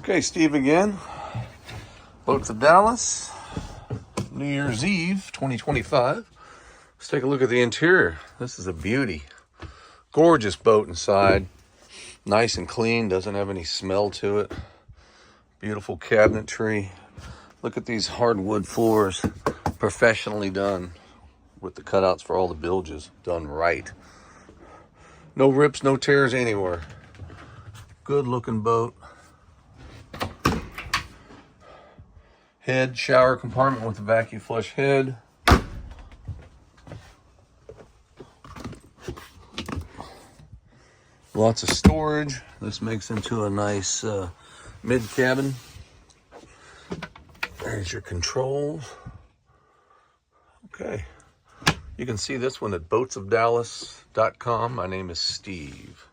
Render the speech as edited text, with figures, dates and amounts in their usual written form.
Okay, Steve again. Boats of Dallas, New Year's Eve 2025. Let's take a look at the interior. This is a beauty. Gorgeous boat inside. Nice and clean, doesn't have any smell to it. Beautiful cabinetry. Look at these hardwood floors, professionally done with the cutouts for all the bilges, done right. No rips, no tears anywhere. Good looking boat. Head, shower compartment with a vacuum flush head. Lots of storage. This makes into a nice mid cabin. There's your controls. Okay. You can see this one at boatsofdallas.com. My name is Steve.